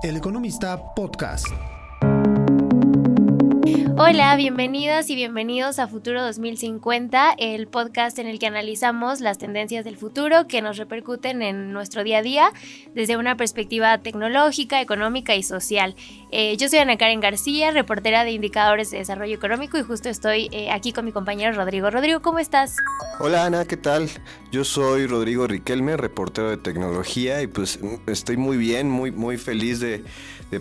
El Economista Podcast. Hola, bienvenidas y bienvenidos a Futuro 2050, el podcast en el que analizamos las tendencias del futuro que nos repercuten en nuestro día a día desde una perspectiva tecnológica, económica y social. Yo soy Ana Karen García, reportera de Indicadores de Desarrollo Económico, y justo estoy aquí con mi compañero Rodrigo. Rodrigo, ¿cómo estás? Hola Ana, ¿qué tal? Yo soy Rodrigo Riquelme, reportero de tecnología, y pues estoy muy bien, muy feliz de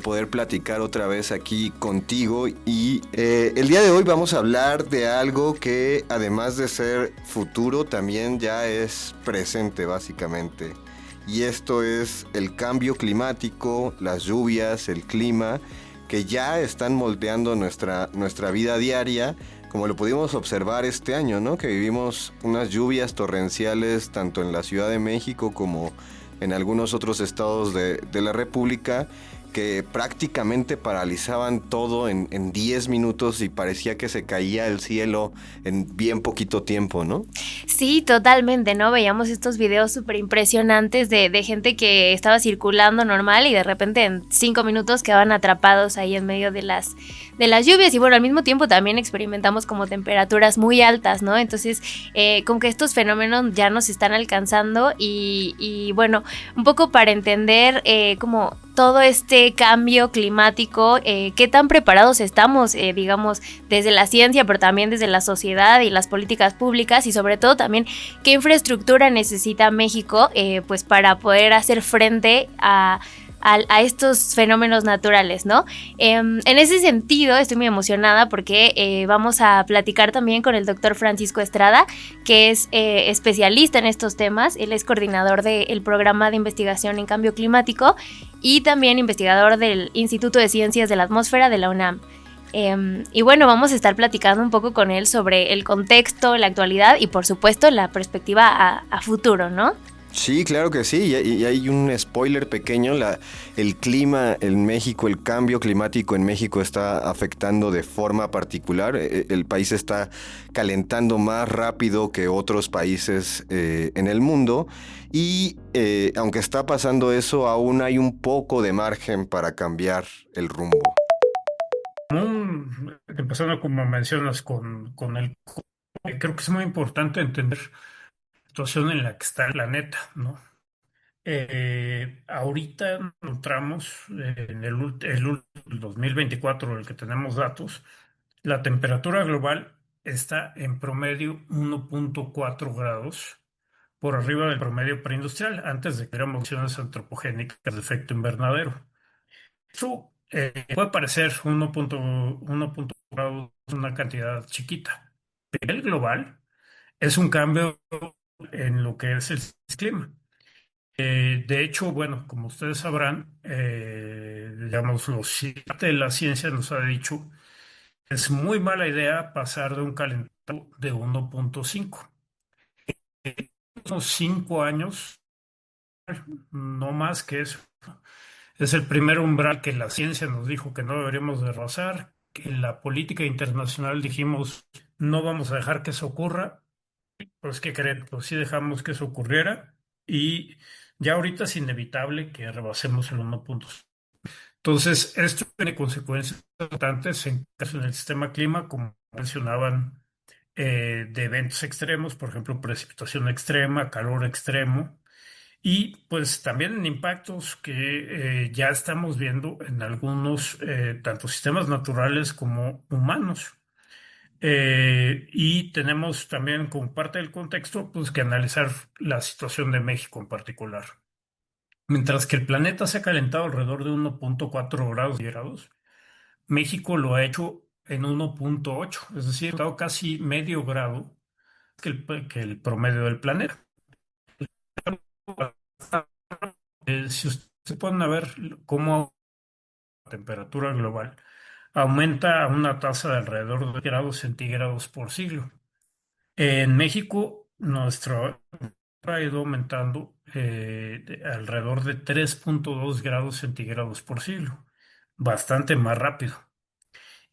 poder platicar otra vez aquí contigo. Y el día de hoy vamos a hablar de algo que, además de ser futuro, también ya es presente básicamente. Y esto es el cambio climático, las lluvias, el clima, que ya están moldeando nuestra vida diaria, como lo pudimos observar este año, ¿no? Que vivimos unas lluvias torrenciales tanto en la Ciudad de México como en algunos otros estados de la República, que prácticamente paralizaban todo en 10 minutos y parecía que se caía el cielo en bien poquito tiempo, ¿no? Sí, totalmente, ¿no? Veíamos estos videos súper impresionantes de gente que estaba circulando normal y de repente en 5 minutos quedaban atrapados ahí en medio de las lluvias. Y bueno, al mismo tiempo también experimentamos como temperaturas muy altas, ¿no? Entonces, como que estos fenómenos ya nos están alcanzando y bueno, un poco para entender como todo este cambio climático, qué tan preparados estamos, digamos, desde la ciencia, pero también desde la sociedad y las políticas públicas, y sobre todo también qué infraestructura necesita México pues para poder hacer frente a estos fenómenos naturales, ¿no? En ese sentido, estoy muy emocionada porque vamos a platicar también con el doctor Francisco Estrada, que es especialista en estos temas. Él es coordinador del programa de investigación en cambio climático y también investigador del Instituto de Ciencias de la Atmósfera de la UNAM. Y bueno, vamos a estar platicando un poco con él sobre el contexto, la actualidad y por supuesto la perspectiva a futuro, ¿no? Sí, claro que sí, y hay un spoiler pequeño, el clima en México, el cambio climático en México está afectando de forma particular. El país está calentando más rápido que otros países en el mundo, y aunque está pasando eso, aún hay un poco de margen para cambiar el rumbo. Empezando como mencionas con el creo que es muy importante entender la situación en la que está el planeta, ¿no? Ahorita nos encontramos en el 2024, el que tenemos datos, la temperatura global está en promedio 1.4 grados por arriba del promedio preindustrial, antes de que hubiéramos emisiones antropogénicas de efecto invernadero. Eso puede parecer 1.1 grados una cantidad chiquita. A nivel global es un cambio en lo que es el clima. De hecho, bueno, como ustedes sabrán, digamos, de la ciencia nos ha dicho que es muy mala idea pasar de un calentamiento de 1.5. Unos 5 años, no más que eso. Es el primer umbral que la ciencia nos dijo que no deberíamos de rozar, que en la política internacional dijimos no vamos a dejar que eso ocurra. Pues, ¿qué creen? Pues sí dejamos que eso ocurriera, y ya ahorita es inevitable que rebasemos el 1.5. Entonces, esto tiene consecuencias importantes en el sistema clima, como mencionaban, de eventos extremos, por ejemplo, precipitación extrema, calor extremo, y pues también en impactos que ya estamos viendo en algunos, tanto sistemas naturales como humanos. Y tenemos también como parte del contexto, pues que analizar la situación de México en particular. Mientras que el planeta se ha calentado alrededor de 1.4 grados centígrados, México lo ha hecho en 1.8, es decir, ha estado casi medio grado que el promedio del planeta. Si ustedes se ponen a ver cómo la temperatura global aumenta a una tasa de alrededor de grados centígrados por siglo. En México, nuestro ha ido aumentando alrededor de 3.2 grados centígrados por siglo, bastante más rápido.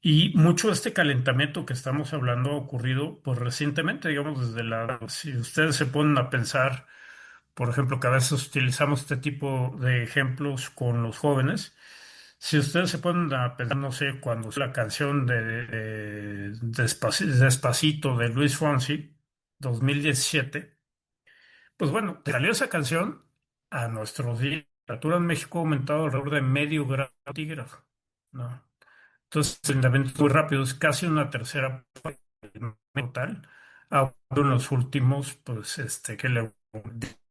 Y mucho de este calentamiento que estamos hablando ha ocurrido pues recientemente, digamos, si ustedes se ponen a pensar, por ejemplo, que a veces utilizamos este tipo de ejemplos con los jóvenes. Si ustedes se ponen a pensar, no sé, cuando la canción de Despacito de Luis Fonsi, 2017, pues bueno, salió esa canción a nuestros días. La temperatura en México ha aumentado alrededor de medio grado centígrado, ¿no? Entonces, el evento es muy rápido, es casi una tercera parte del total, en los últimos, pues, que le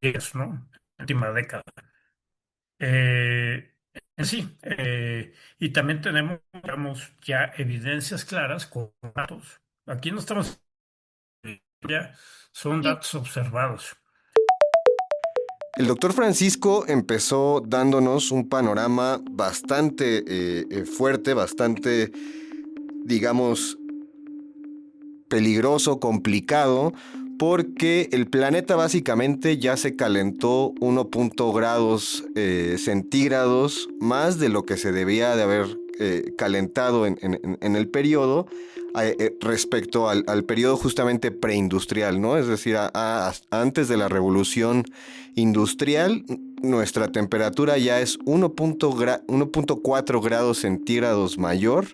10, ¿no? Última década. Eh, sí, y también tenemos, digamos, ya evidencias claras con datos. Aquí no estamos, ya son Sí. datos observados. El doctor Francisco empezó dándonos un panorama bastante fuerte, bastante, digamos, peligroso, complicado, porque el planeta básicamente ya se calentó 1 grados centígrados más de lo que se debía de haber calentado en el periodo respecto al periodo justamente preindustrial, ¿no? Es decir, antes de la revolución industrial, nuestra temperatura ya es 1.4 grados centígrados mayor,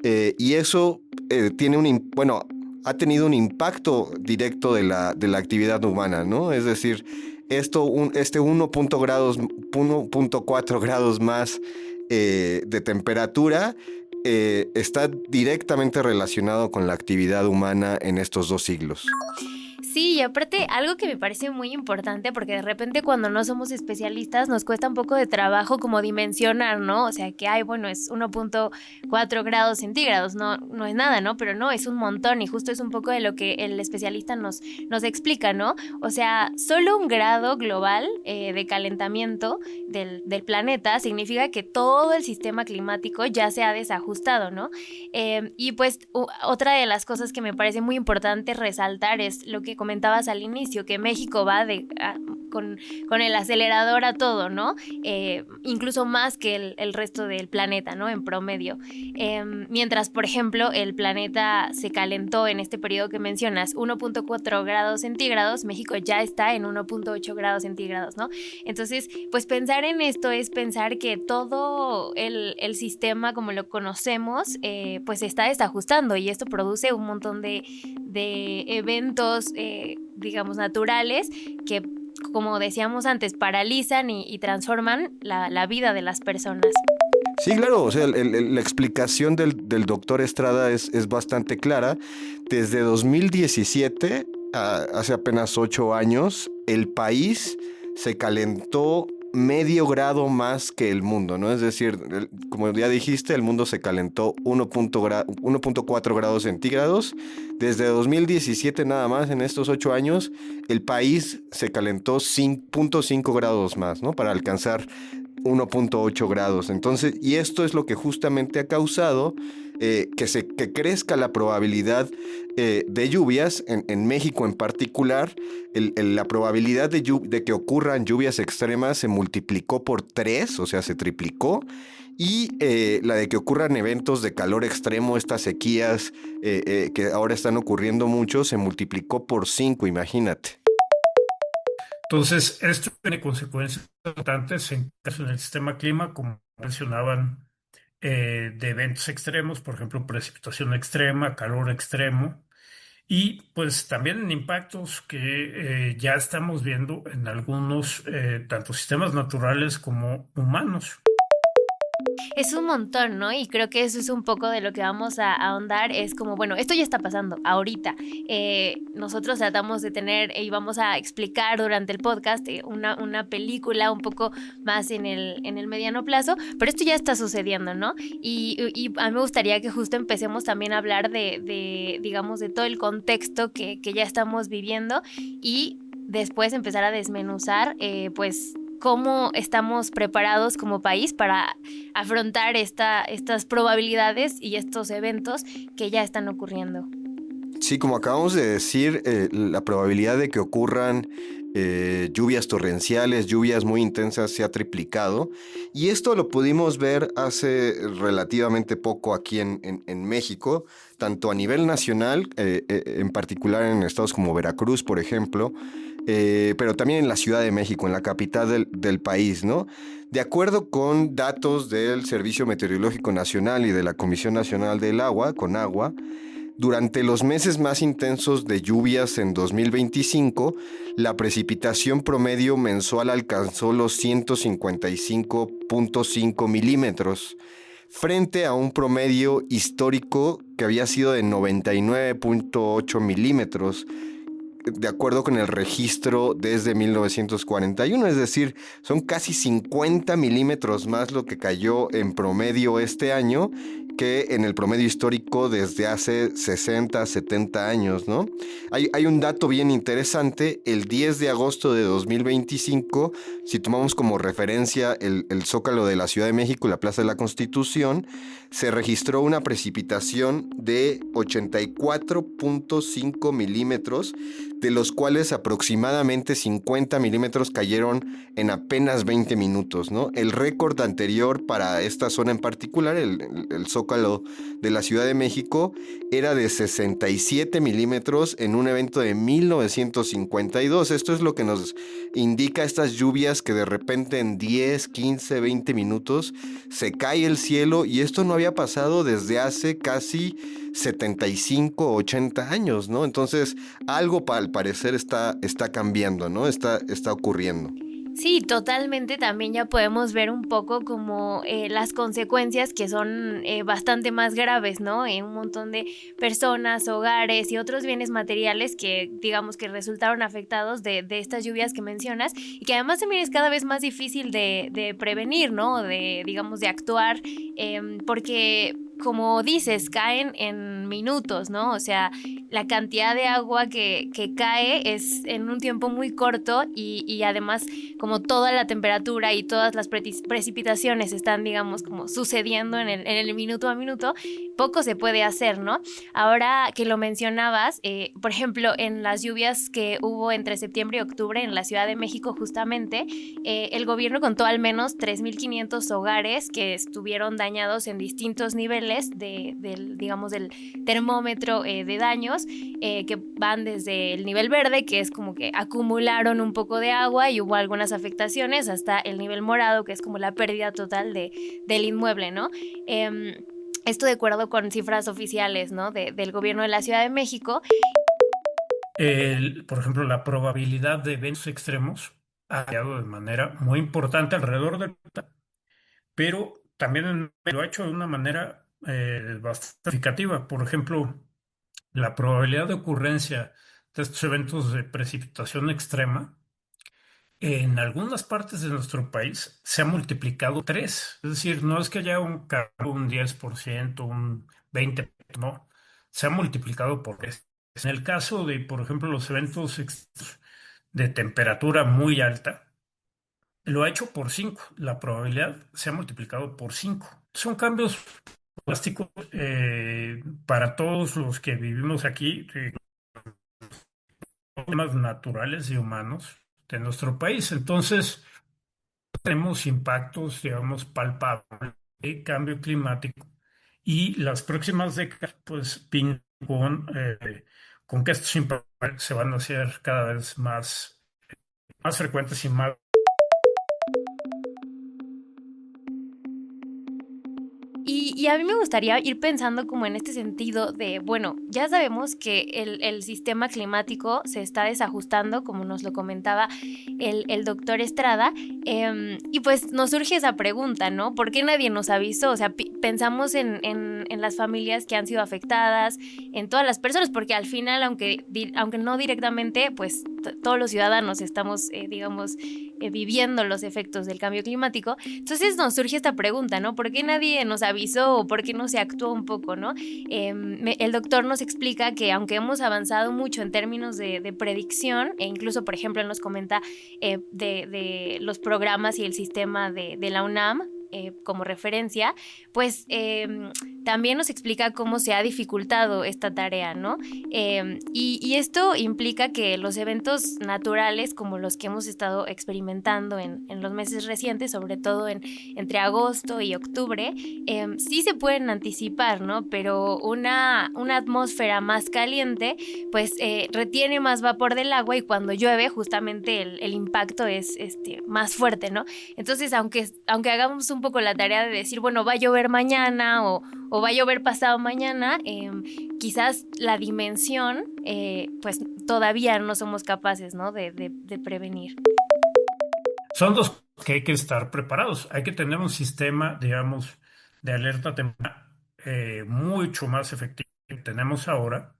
y eso tiene bueno, ha tenido un impacto directo de la actividad humana, ¿no? Es decir, este 1.4 grados más de temperatura está directamente relacionado con la actividad humana en estos 2 siglos. Sí, y aparte algo que me parece muy importante, porque de repente cuando no somos especialistas nos cuesta un poco de trabajo como dimensionar, ¿no? O sea, que hay, bueno, es 1.4 grados centígrados, no es nada, ¿no? Pero no, es un montón y justo es un poco de lo que el especialista nos explica, ¿no? O sea, solo un grado global de calentamiento del planeta significa que todo el sistema climático ya se ha desajustado, ¿no? Y pues otra de las cosas que me parece muy importante resaltar es lo que comentabas al inicio, que México va con el acelerador a todo, ¿no? Incluso más que el resto del planeta, ¿no? En promedio. Mientras, por ejemplo, el planeta se calentó en este periodo que mencionas, 1.4 grados centígrados, México ya está en 1.8 grados centígrados, ¿no? Entonces, pues pensar en esto es pensar que todo el sistema como lo conocemos, pues se está desajustando y esto produce un montón de eventos, digamos, naturales que, como decíamos antes, paralizan y transforman la vida de las personas. Sí, claro, o sea, la explicación del doctor Estrada es bastante clara. Desde 2017, hace apenas 8 años, el país se calentó medio grado más que el mundo, ¿no? Es decir, como ya dijiste, el mundo se calentó 1.4 grados centígrados. Desde 2017 nada más, en estos 8 años, el país se calentó 5.5 grados más, ¿no? Para alcanzar 1.8 grados. Entonces, y esto es lo que justamente ha causado que crezca la probabilidad de lluvias en México en particular. La probabilidad de que ocurran lluvias extremas se multiplicó por 3, o sea, se triplicó. Y la de que ocurran eventos de calor extremo, estas sequías que ahora están ocurriendo mucho, se multiplicó por 5, imagínate. Entonces, esto tiene consecuencias importantes en el sistema clima, como mencionaban, de eventos extremos, por ejemplo, precipitación extrema, calor extremo, y pues también en impactos que ya estamos viendo en algunos, tanto sistemas naturales como humanos. Es un montón, ¿no? Y creo que eso es un poco de lo que vamos a ahondar. Es como, bueno, esto ya está pasando ahorita. Nosotros tratamos de tener y vamos a explicar durante el podcast una película un poco más en el mediano plazo, pero esto ya está sucediendo, ¿no? Y a mí me gustaría que justo empecemos también a hablar digamos, de todo el contexto que ya estamos viviendo y después empezar a desmenuzar, pues, cómo estamos preparados como país para afrontar estas probabilidades y estos eventos que ya están ocurriendo. Sí, como acabamos de decir, la probabilidad de que ocurran lluvias torrenciales, lluvias muy intensas se ha triplicado, y esto lo pudimos ver hace relativamente poco aquí en México, tanto a nivel nacional, en particular en estados como Veracruz, por ejemplo, pero también en la Ciudad de México, en la capital del país, ¿no? De acuerdo con datos del Servicio Meteorológico Nacional y de la Comisión Nacional del Agua, CONAGUA, durante los meses más intensos de lluvias en 2025, la precipitación promedio mensual alcanzó los 155.5 milímetros, frente a un promedio histórico que había sido de 99.8 milímetros, de acuerdo con el registro desde 1941, es decir, son casi 50 milímetros más lo que cayó en promedio este año que en el promedio histórico desde hace 60, 70 años, ¿no? Hay un dato bien interesante. El 10 de agosto de 2025, si tomamos como referencia el Zócalo de la Ciudad de México y la Plaza de la Constitución, se registró una precipitación de 84.5 milímetros, de los cuales aproximadamente 50 milímetros cayeron en apenas 20 minutos, ¿no? El récord anterior para esta zona en particular, el Zócalo de la Ciudad de México, era de 67 milímetros en un evento de 1952. Esto es lo que nos indica estas lluvias que de repente en 10, 15, 20 minutos se cae el cielo, y esto no había pasado desde hace casi 75, 80 años, ¿no? Entonces, algo al parecer está cambiando, ¿no? Está ocurriendo. Sí, totalmente. También ya podemos ver un poco como las consecuencias que son bastante más graves, ¿no? Un montón de personas, hogares y otros bienes materiales que digamos que resultaron afectados de estas lluvias que mencionas, y que además también es cada vez más difícil de prevenir, ¿no? Digamos, de actuar, porque como dices, caen en minutos, ¿no? O sea, la cantidad de agua que cae es en un tiempo muy corto, y además como toda la temperatura y todas las precipitaciones están, digamos, como sucediendo en el minuto a minuto, poco se puede hacer, ¿no? Ahora que lo mencionabas, por ejemplo, en las lluvias que hubo entre septiembre y octubre en la Ciudad de México justamente, el gobierno contó al menos 3.500 hogares que estuvieron dañados en distintos niveles del termómetro de daños, que van desde el nivel verde, que es como que acumularon un poco de agua y hubo algunas afectaciones, hasta el nivel morado, que es como la pérdida total del inmueble, ¿no? Esto de acuerdo con cifras oficiales, ¿no? del gobierno de la Ciudad de México. Por ejemplo, la probabilidad de eventos extremos ha variado de manera muy importante alrededor del planeta, pero también lo ha hecho de una manera bastante significativa. Por ejemplo, la probabilidad de ocurrencia de estos eventos de precipitación extrema en algunas partes de nuestro país se ha multiplicado 3. Es decir, no es que haya un 10%, un 20%, no. Se ha multiplicado por 3. En el caso de, por ejemplo, los eventos de temperatura muy alta, lo ha hecho por 5. La probabilidad se ha multiplicado por 5. Son cambios drásticos para todos los que vivimos aquí, temas naturales y humanos de nuestro país. Entonces, tenemos impactos, digamos, palpables de cambio climático, y las próximas décadas, pues, pintan con que estos impactos se van a hacer cada vez más frecuentes y más. Y a mí me gustaría ir pensando como en este sentido de, bueno, ya sabemos que el sistema climático se está desajustando, como nos lo comentaba el doctor Estrada, y pues nos surge esa pregunta, ¿no? ¿Por qué nadie nos avisó? O sea, pensamos en las familias que han sido afectadas, en todas las personas, porque al final, aunque no directamente, pues todos los ciudadanos estamos, viviendo los efectos del cambio climático. Entonces nos surge esta pregunta, ¿no? ¿Por qué nadie nos avisó o por qué no se actuó un poco, ¿no? El doctor nos explica que aunque hemos avanzado mucho en términos de predicción, e incluso, por ejemplo, él nos comenta de los programas y el sistema de la UNAM, como referencia, pues también nos explica cómo se ha dificultado esta tarea, ¿no? Y esto implica que los eventos naturales, como los que hemos estado experimentando en los meses recientes, sobre todo entre agosto y octubre, sí se pueden anticipar, ¿no? Pero una atmósfera más caliente, pues retiene más vapor del agua, y cuando llueve justamente el impacto es más fuerte, ¿no? Entonces, aunque hagamos un poco la tarea de decir, bueno, va a llover mañana o va a llover pasado mañana, quizás la dimensión, pues todavía no somos capaces, ¿no? de prevenir. Son dos que hay que estar preparados. Hay que tener un sistema, digamos, de alerta temprana mucho más efectivo que tenemos ahora.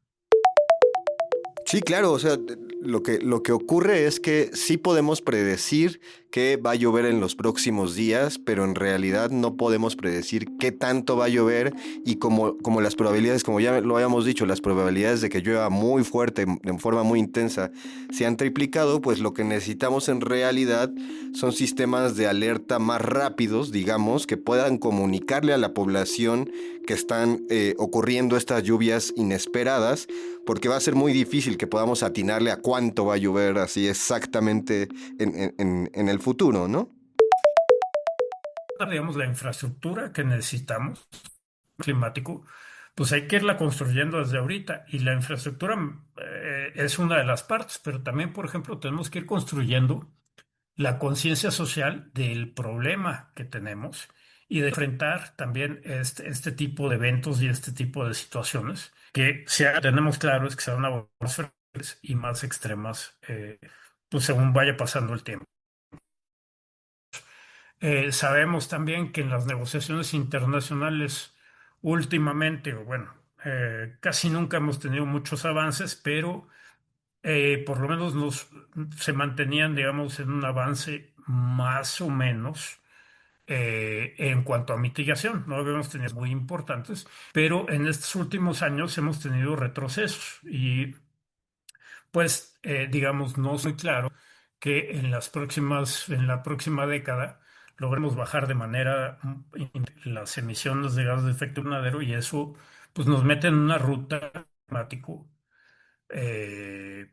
Sí, claro, o sea, lo que ocurre es que sí podemos predecir que va a llover en los próximos días, pero en realidad no podemos predecir qué tanto va a llover, y como las probabilidades, como ya lo habíamos dicho, las probabilidades de que llueva muy fuerte, en forma muy intensa, se han triplicado. Pues lo que necesitamos en realidad son sistemas de alerta más rápidos, digamos, que puedan comunicarle a la población que están ocurriendo estas lluvias inesperadas, porque va a ser muy difícil que podamos atinarle a cuánto va a llover así exactamente en el futuro, ¿no? Digamos, la infraestructura que necesitamos climático, pues hay que irla construyendo desde ahorita, y la infraestructura es una de las partes, pero también, por ejemplo, tenemos que ir construyendo la conciencia social del problema que tenemos y de enfrentar también este tipo de eventos y este tipo de situaciones que tenemos claro es que serán más frecuentes y más extremas, pues según vaya pasando el tiempo. Sabemos también que en las negociaciones internacionales últimamente, o bueno, casi nunca hemos tenido muchos avances, pero por lo menos se mantenían, digamos, en un avance más o menos en cuanto a mitigación. No habíamos tenido muy importantes, pero en estos últimos años hemos tenido retrocesos, y pues, digamos, no soy claro que en la próxima década logremos bajar de manera las emisiones de gases de efecto invernadero, y eso pues nos mete en una ruta climático eh,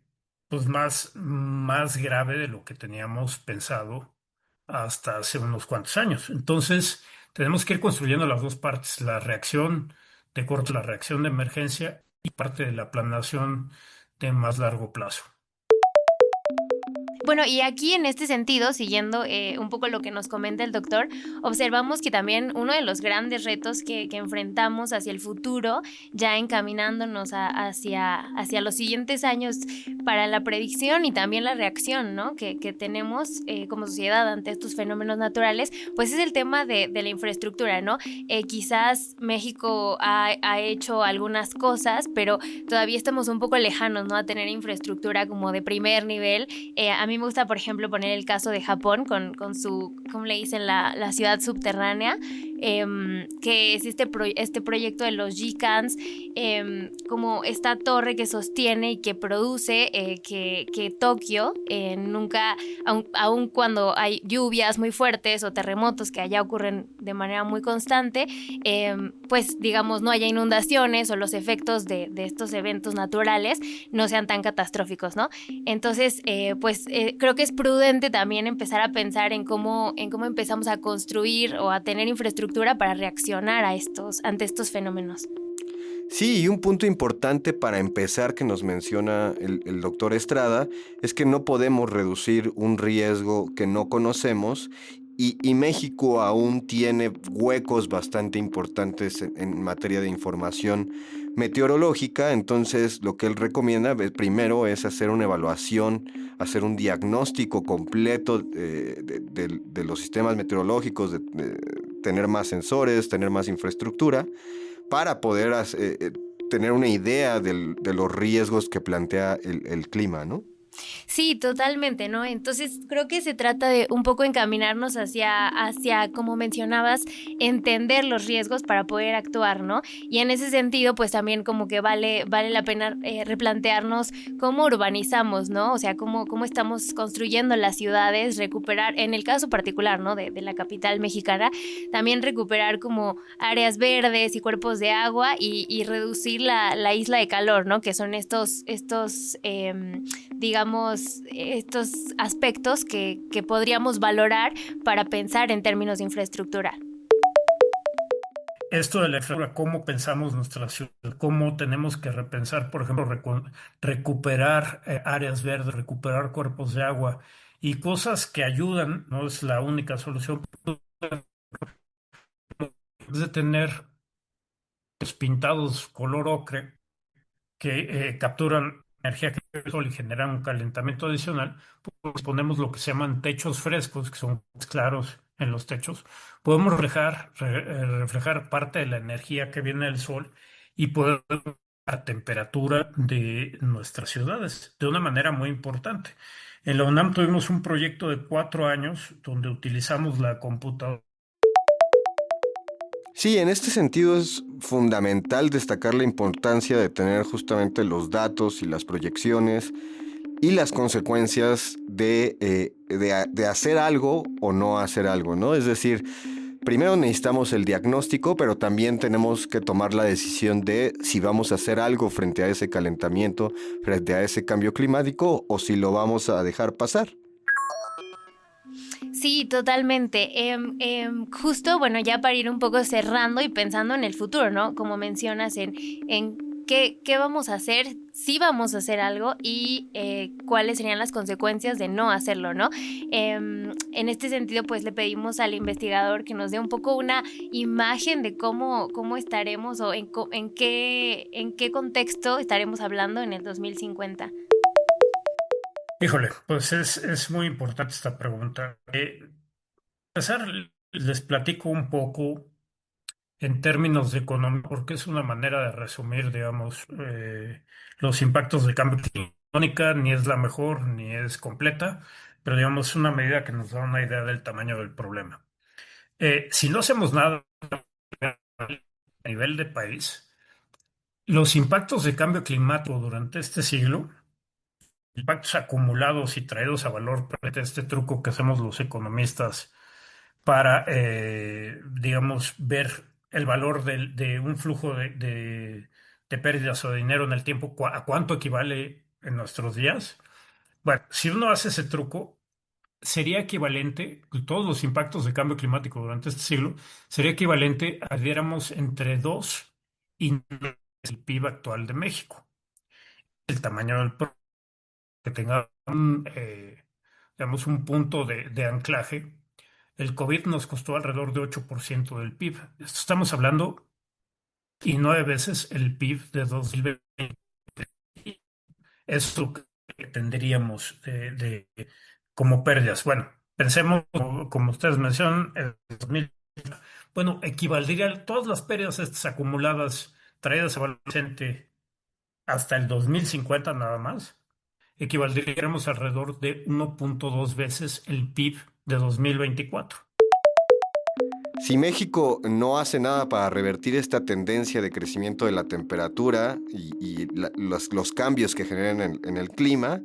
pues más grave de lo que teníamos pensado hasta hace unos cuantos años. Entonces, tenemos que ir construyendo las dos partes, la reacción de corto, la reacción de emergencia, y parte de la planeación de más largo plazo. Bueno, y aquí en este sentido, siguiendo un poco lo que nos comenta el doctor, observamos que también uno de los grandes retos que enfrentamos hacia el futuro, ya encaminándonos hacia los siguientes años para la predicción y también la reacción, ¿no? que tenemos como sociedad ante estos fenómenos naturales, pues es el tema de la infraestructura, ¿no? Quizás México ha hecho algunas cosas, pero todavía estamos un poco lejanos, ¿no? A tener infraestructura como de primer nivel. A mí me gusta, por ejemplo, poner el caso de Japón con su, ¿cómo le dicen? La ciudad subterránea, que es este proyecto de los Gikans, como esta torre que sostiene y que produce que Tokio nunca, aun cuando hay lluvias muy fuertes o terremotos que allá ocurren de manera muy constante, pues digamos no haya inundaciones o los efectos de estos eventos naturales no sean tan catastróficos, ¿no? Entonces, creo que es prudente también empezar a pensar en cómo empezamos a construir o a tener infraestructura para reaccionar ante estos fenómenos. Sí, y un punto importante para empezar que nos menciona el doctor Estrada es que no podemos reducir un riesgo que no conocemos, y México aún tiene huecos bastante importantes en materia de información meteorológica. Entonces lo que él recomienda primero es hacer una evaluación, hacer un diagnóstico completo de los sistemas meteorológicos, de tener más sensores, tener más infraestructura, para poder tener una idea de los riesgos que plantea el clima, ¿no? Sí, totalmente, ¿no? Entonces creo que se trata de un poco encaminarnos hacia, como mencionabas, entender los riesgos para poder actuar, ¿no? Y en ese sentido, pues también como que vale la pena replantearnos cómo urbanizamos, ¿no? O sea, cómo estamos construyendo las ciudades, recuperar, en el caso particular, ¿no? De la capital mexicana, también recuperar como áreas verdes y cuerpos de agua y reducir la isla de calor, ¿no? Que son estos digamos, estos aspectos que podríamos valorar para pensar en términos de infraestructura. Esto de la infraestructura, cómo pensamos nuestra ciudad, cómo tenemos que repensar, por ejemplo, recuperar áreas verdes, recuperar cuerpos de agua y cosas que ayudan, no es la única solución, es de tener los pintados color ocre que capturan energía que el sol y generan un calentamiento adicional, pues ponemos lo que se llaman techos frescos, que son claros en los techos. Podemos reflejar parte de la energía que viene del sol y poder la temperatura de nuestras ciudades de una manera muy importante. En la UNAM tuvimos un proyecto de 4 años donde utilizamos la computadora. Sí, en este sentido es fundamental destacar la importancia de tener justamente los datos y las proyecciones y las consecuencias de hacer algo o no hacer algo, ¿no? Es decir, primero necesitamos el diagnóstico, pero también tenemos que tomar la decisión de si vamos a hacer algo frente a ese calentamiento, frente a ese cambio climático o si lo vamos a dejar pasar. Sí, totalmente. Justo, bueno, ya para ir un poco cerrando y pensando en el futuro, ¿no? Como mencionas en qué vamos a hacer, si vamos a hacer algo y cuáles serían las consecuencias de no hacerlo, ¿no? En este sentido, pues le pedimos al investigador que nos dé un poco una imagen de cómo estaremos o en qué contexto estaremos hablando en el 2050. Híjole, pues es muy importante esta pregunta. Empezar, les platico un poco en términos de economía, porque es una manera de resumir, digamos, los impactos de cambio climático. Ni es la mejor, ni es completa, pero digamos, es una medida que nos da una idea del tamaño del problema. Si no hacemos nada a nivel de país, los impactos de cambio climático durante este siglo, impactos acumulados y traídos a valor frente a este truco que hacemos los economistas para, digamos, ver el valor de un flujo de pérdidas o de dinero en el tiempo, a cuánto equivale en nuestros días. Bueno, si uno hace ese truco, sería equivalente, todos los impactos de cambio climático durante este siglo, sería equivalente a, diéramos, entre 2 y 9 el PIB actual de México. El tamaño del que tenga digamos, un punto de anclaje. El COVID nos costó alrededor de 8% del PIB. Esto estamos hablando y 9 veces el PIB de 2020. Eso que tendríamos como pérdidas. Bueno, pensemos, como ustedes mencionan, el 2000, bueno, equivaldría a todas las pérdidas estas acumuladas traídas a valor presente hasta el 2050 nada más, equivaldríamos alrededor de 1.2 veces el PIB de 2024. Si México no hace nada para revertir esta tendencia de crecimiento de la temperatura los cambios que generan en el clima,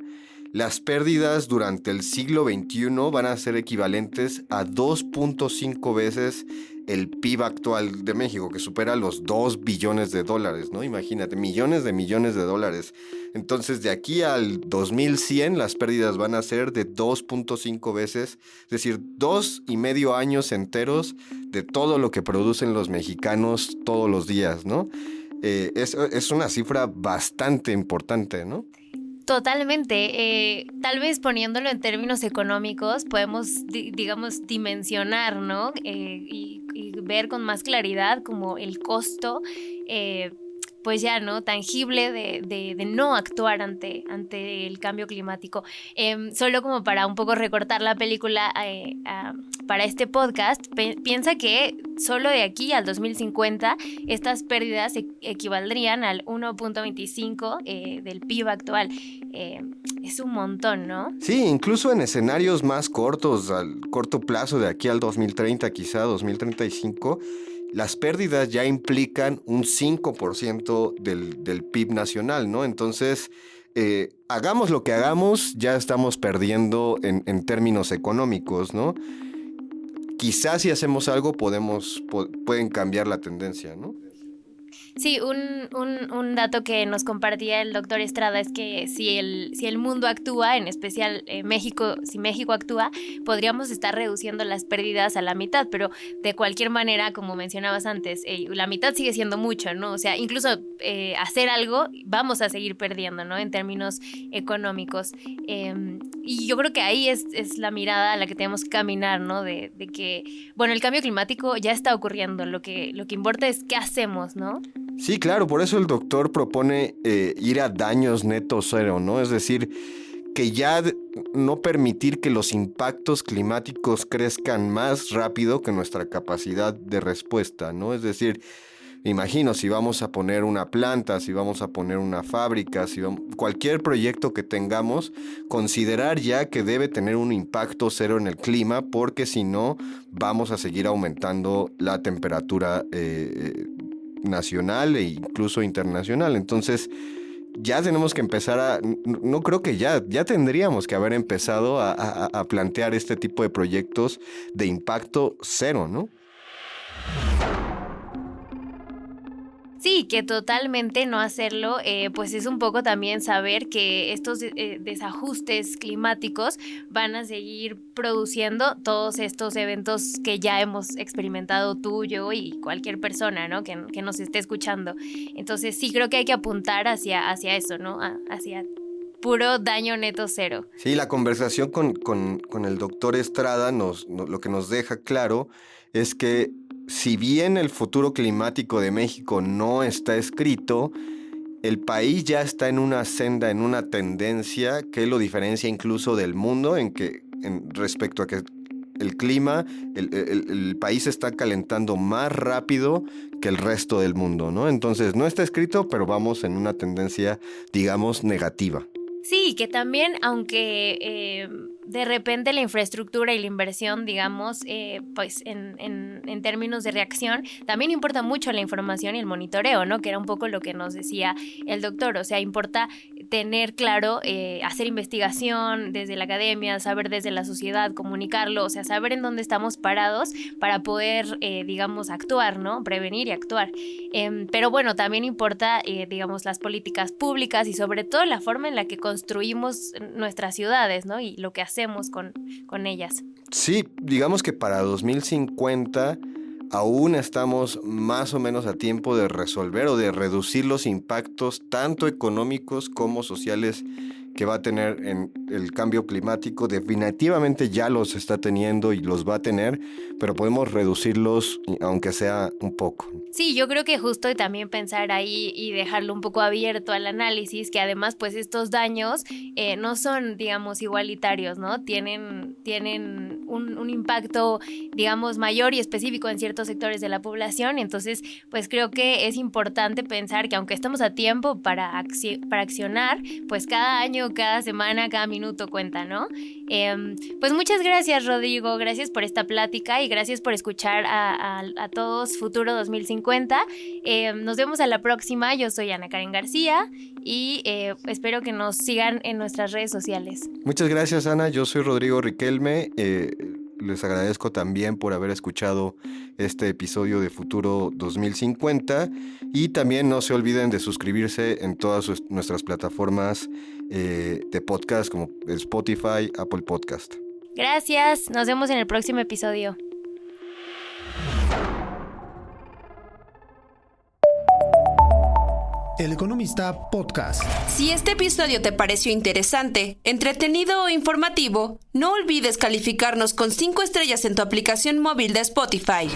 las pérdidas durante el siglo XXI van a ser equivalentes a 2.5 veces el PIB actual de México, que supera los 2 billones de dólares, ¿no? Imagínate, millones de dólares. Entonces, de aquí al 2100, las pérdidas van a ser de 2.5 veces, es decir, 2,5 años enteros de todo lo que producen los mexicanos todos los días, ¿no? Es una cifra bastante importante, ¿no? Totalmente. Tal vez poniéndolo en términos económicos, podemos, digamos, dimensionar, ¿no? Y ver con más claridad como el costo pues ya, ¿no? Tangible de no actuar ante el cambio climático. Solo como para un poco recortar la película para este podcast, piensa que solo de aquí al 2050 estas pérdidas equivaldrían al 1.25 del PIB actual. Es un montón, ¿no? Sí, incluso en escenarios más cortos, al corto plazo, de aquí al 2030, quizá 2035, las pérdidas ya implican un 5% del PIB nacional, ¿no? Entonces, hagamos lo que hagamos, ya estamos perdiendo en términos económicos, ¿no? Quizás si hacemos algo pueden cambiar la tendencia, ¿no? Sí, un dato que nos compartía el doctor Estrada es que si el mundo actúa, en especial México, si México actúa, podríamos estar reduciendo las pérdidas a la mitad, pero de cualquier manera, como mencionabas antes, la mitad sigue siendo mucho, ¿no? O sea, incluso hacer algo, vamos a seguir perdiendo, ¿no? En términos económicos. Y yo creo que ahí es la mirada a la que tenemos que caminar, ¿no? De que, bueno, el cambio climático ya está ocurriendo, lo que importa es qué hacemos, ¿no? Sí, claro, por eso el doctor propone ir a daños netos cero, ¿no? Es decir, que ya no permitir que los impactos climáticos crezcan más rápido que nuestra capacidad de respuesta, ¿no? Es decir, imagino, si vamos a poner una planta, si vamos a poner una fábrica, cualquier proyecto que tengamos, considerar ya que debe tener un impacto cero en el clima, porque si no, vamos a seguir aumentando la temperatura nacional e incluso internacional. Entonces, ya tenemos que empezar no creo que ya tendríamos que haber empezado a plantear este tipo de proyectos de impacto cero, ¿no? Sí, que totalmente no hacerlo, pues es un poco también saber que estos desajustes climáticos van a seguir produciendo todos estos eventos que ya hemos experimentado tú, yo y cualquier persona, ¿no? que nos esté escuchando. Entonces sí creo que hay que apuntar hacia eso, ¿no? Hacia puro daño neto cero. Sí, la conversación con el doctor Estrada lo que nos deja claro es que si bien el futuro climático de México no está escrito, el país ya está en una senda, en una tendencia que lo diferencia incluso del mundo, respecto a que el clima, el país está calentando más rápido que el resto del mundo, ¿no? Entonces no está escrito, pero vamos en una tendencia, digamos, negativa. Sí, que también, aunque de repente la infraestructura y la inversión, digamos, pues en términos de reacción, también importa mucho la información y el monitoreo, ¿no? Que era un poco lo que nos decía el doctor. O sea, importa tener claro, hacer investigación desde la academia, saber desde la sociedad, comunicarlo, o sea, saber en dónde estamos parados para poder, digamos, actuar, ¿no? Prevenir y actuar. Pero bueno, también importa, digamos, las políticas públicas y sobre todo la forma en la que construimos nuestras ciudades, ¿no? Y lo que hacemos con ellas. Sí, digamos que para 2050 aún estamos más o menos a tiempo de resolver o de reducir los impactos tanto económicos como sociales que va a tener en el cambio climático. Definitivamente ya los está teniendo y los va a tener, pero podemos reducirlos aunque sea un poco. Sí, yo creo que justo y también pensar ahí y dejarlo un poco abierto al análisis, que además pues estos daños no son, digamos, igualitarios, ¿no? Tienen un impacto, digamos, mayor y específico en ciertos sectores de la población. Entonces, pues creo que es importante pensar que aunque estemos a tiempo para accionar, pues cada año, cada semana, cada minuto cuenta, ¿no? Pues muchas gracias, Rodrigo, gracias por esta plática y gracias por escuchar a todos Futuro 2050. Nos vemos a la próxima. Yo soy Ana Karen García y espero que nos sigan en nuestras redes sociales. Muchas gracias, Ana. Yo soy Rodrigo Riquelme. Les agradezco también por haber escuchado este episodio de Futuro 2050 y también no se olviden de suscribirse en todas nuestras plataformas de podcast como Spotify, Apple Podcast. Gracias, nos vemos en el próximo episodio. El Economista Podcast. Si este episodio te pareció interesante, entretenido o informativo, no olvides calificarnos con 5 estrellas en tu aplicación móvil de Spotify.